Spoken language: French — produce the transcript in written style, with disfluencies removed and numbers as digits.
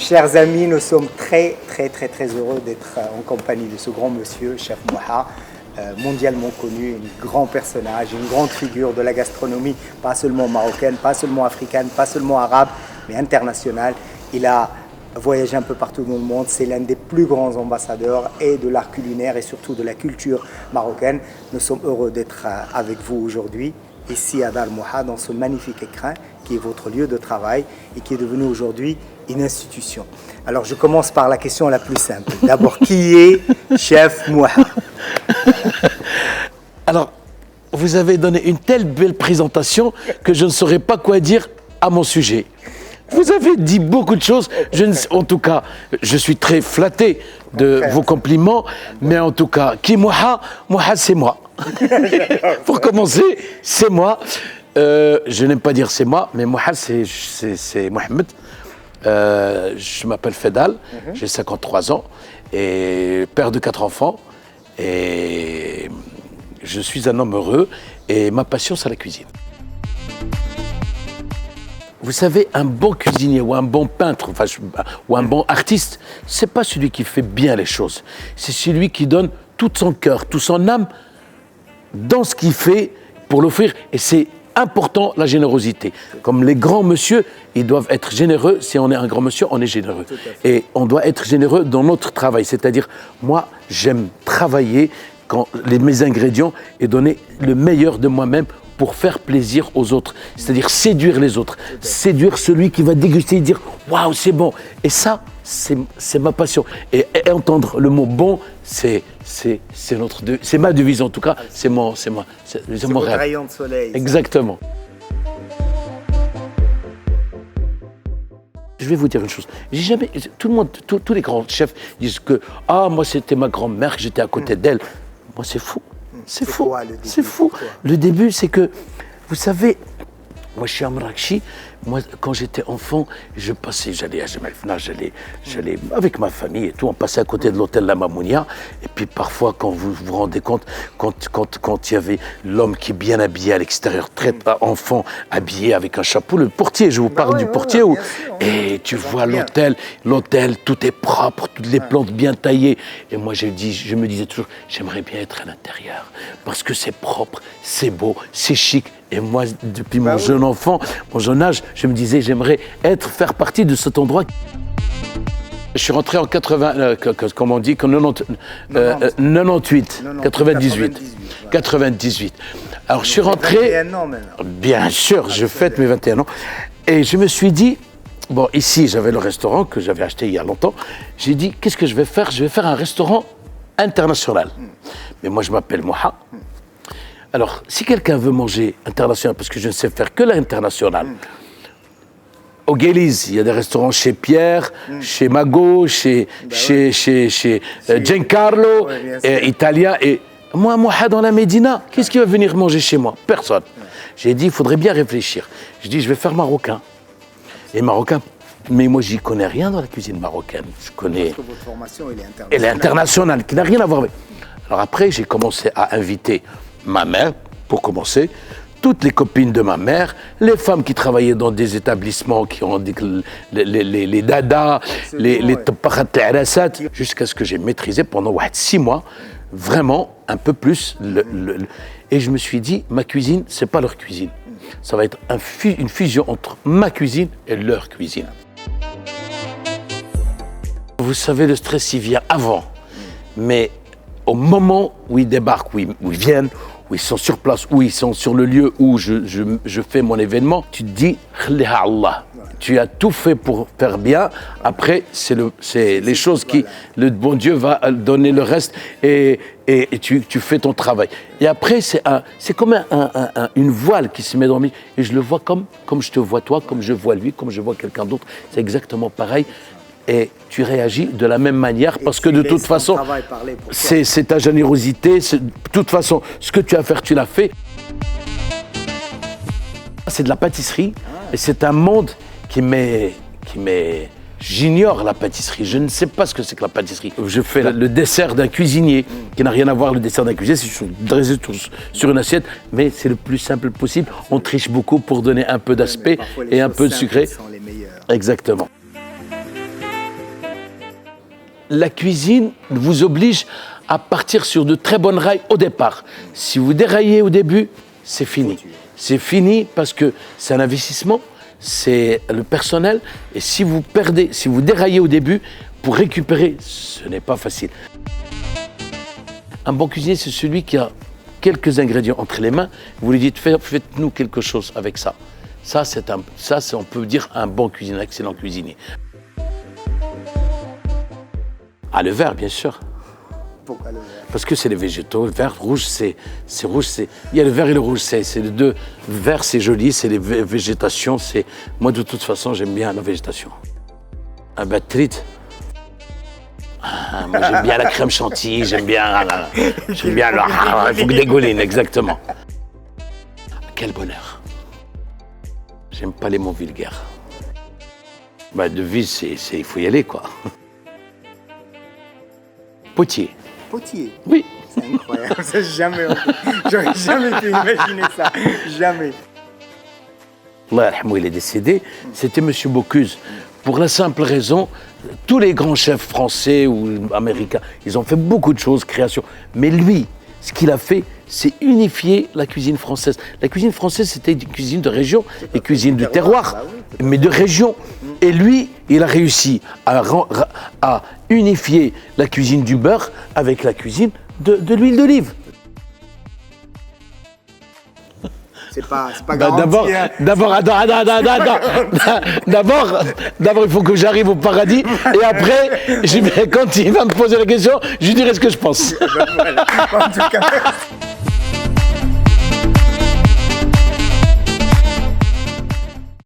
Chers amis, nous sommes très heureux d'être en compagnie de ce grand monsieur, Chef Moha, mondialement connu, un grand personnage, une grande figure de la gastronomie, pas seulement marocaine, pas seulement africaine, pas seulement arabe, mais internationale. Il a voyagé un peu partout dans le monde, c'est l'un des plus grands ambassadeurs et de l'art culinaire et surtout de la culture marocaine. Nous sommes heureux d'être avec vous aujourd'hui, ici à Dar Moha, dans ce magnifique écrin qui est votre lieu de travail et qui est devenu aujourd'hui une institution. Alors je commence par la question la plus simple. D'abord, qui est Chef Moha? Alors, vous avez donné une telle belle présentation que je ne saurais pas quoi dire à mon sujet. Vous avez dit beaucoup de choses. En tout cas, je suis très flatté de vos compliments. Mais en tout cas, qui Moha? Moha, c'est moi. Pour commencer, c'est moi. Je n'aime pas dire c'est moi, mais Moha, c'est Mohamed. Je m'appelle Fedal, j'ai 53 ans et père de 4 enfants. Et je suis un homme heureux et ma passion, c'est la cuisine. Vous savez, un bon cuisinier ou un bon peintre ou un bon artiste, c'est pas celui qui fait bien les choses. C'est celui qui donne tout son cœur, toute son âme dans ce qu'il fait pour l'offrir. Et c'est important, la générosité. Comme les grands monsieur, ils doivent être généreux. Si on est un grand monsieur, on est généreux. Et on doit être généreux dans notre travail. C'est-à-dire, moi, j'aime travailler quand mes ingrédients et donner le meilleur de moi-même pour faire plaisir aux autres. C'est-à-dire séduire les autres. Séduire celui qui va déguster et dire « Waouh, c'est bon !» Et ça, c'est ma passion. Et entendre le mot « bon », c'est ma devise en tout cas. C'est mon rêve. Rayon de soleil. Exactement. Je vais vous dire une chose. J'ai jamais, tout le monde, tous les grands chefs disent que « Ah, moi, c'était ma grand-mère, que j'étais à côté d'elle. » Moi, c'est fou. C'est fou. C'est fou. Le début, c'est que, vous savez, moi, je suis à Marrakech. Moi, quand j'étais enfant, j'allais à Jemaa el-Fna, j'allais avec ma famille et tout. On passait à côté de l'hôtel La Mamounia. Et puis, parfois, quand vous vous rendez compte, quand il y avait l'homme qui est bien habillé à l'extérieur, très enfant, habillé avec un chapeau, le portier, je vous parle du portier. Et tu vois l'hôtel, tout est propre, toutes les plantes bien taillées. Et moi, je me disais toujours, j'aimerais bien être à l'intérieur. Parce que c'est propre, c'est beau, c'est chic. Et moi, depuis mon jeune enfant, mon jeune âge, je me disais, j'aimerais faire partie de cet endroit. Je suis rentré en 98. Alors, je suis rentré... 21 ans maintenant. Bien sûr, je fête mes 21 ans. Et je me suis dit, bon, ici, j'avais le restaurant que j'avais acheté il y a longtemps. J'ai dit, qu'est-ce que je vais faire? Je vais faire un restaurant international. Mais moi, je m'appelle Moha. Alors, si quelqu'un veut manger international, parce que je ne sais faire que l'international, au Guéliz, il y a des restaurants chez Pierre, chez Mago, chez Giancarlo, italien. Et moi, dans la Médina, qu'est-ce qui va venir manger chez moi? Personne. J'ai dit, il faudrait bien réfléchir. Je dis, je vais faire marocain. Et marocain, mais moi, j'y connais rien dans la cuisine marocaine. Je connais... Parce que votre formation, elle est internationale. Elle est internationale, qui n'a rien à voir avec... Alors après, j'ai commencé à inviter ma mère, pour commencer, toutes les copines de ma mère, les femmes qui travaillaient dans des établissements qui ont les dadas, les taparat al-arasat, jusqu'à ce que j'ai maîtrisé pendant 6 mois, vraiment un peu plus. Et je me suis dit, ma cuisine, c'est pas leur cuisine. Ça va être une fusion entre ma cuisine et leur cuisine. Vous savez, le stress, il vient avant. Mais au moment où ils débarquent, où ils viennent, où ils sont sur place, où ils sont sur le lieu où je fais mon événement, tu te dis, Khliha Allah. Tu as tout fait pour faire bien. Après, c'est les choses qui... Le bon Dieu va donner le reste et tu fais ton travail. Et après, c'est comme une voile qui se met dans le milieu. Et je le vois comme je te vois toi, comme je vois lui, comme je vois quelqu'un d'autre. C'est exactement pareil. Et tu réagis de la même manière parce que de toute façon, c'est ta générosité. De toute façon, ce que tu as à faire, tu l'as fait. C'est de la pâtisserie et c'est un monde qui m'est... J'ignore la pâtisserie, je ne sais pas ce que c'est que la pâtisserie. Je fais le dessert d'un cuisinier, qui n'a rien à voir le dessert d'un cuisinier, c'est dressé sur une assiette, mais c'est le plus simple possible. On triche beaucoup pour donner un peu d'aspect et un peu de sucré. Sont les meilleurs. Exactement. la cuisine vous oblige à partir sur de très bonnes rails au départ. Si vous déraillez au début, c'est fini. C'est fini parce que c'est un investissement, c'est le personnel. Et si vous perdez, si vous déraillez au début, pour récupérer, ce n'est pas facile. Un bon cuisinier, c'est celui qui a quelques ingrédients entre les mains. Vous lui dites, faites-nous quelque chose avec ça. Ça, on peut dire un bon cuisinier, un excellent cuisinier. Ah, le vert, bien sûr. Pourquoi le vert? Parce que c'est les végétaux. Le vert, rouge, c'est rouge. Il y a le vert et le rouge, c'est les deux. Le vert, c'est joli, c'est les végétations. Moi, de toute façon, j'aime bien la végétation. Un battrite. Moi, j'aime bien la crème chantilly, j'aime bien il faut que dégouline, exactement. Quel bonheur. J'aime pas les mots vulgaires. Devise, il faut y aller, quoi. Potier. Potier? Oui. C'est incroyable, j'aurais jamais pu imaginer ça, jamais. Allah yarhamou, il est décédé, c'était M. Bocuse. Pour la simple raison, tous les grands chefs français ou américains, ils ont fait beaucoup de choses, création. Mais lui, ce qu'il a fait, c'est unifier la cuisine française. La cuisine française, c'était une cuisine de région, une cuisine du terroir, mais de région. Et lui, il a réussi à unifier la cuisine du beurre avec la cuisine de l'huile d'olive. C'est pas garanti. D'abord, il faut que j'arrive au paradis et après, quand il va me poser la question, je lui dirai ce que je pense. Voilà. En tout cas,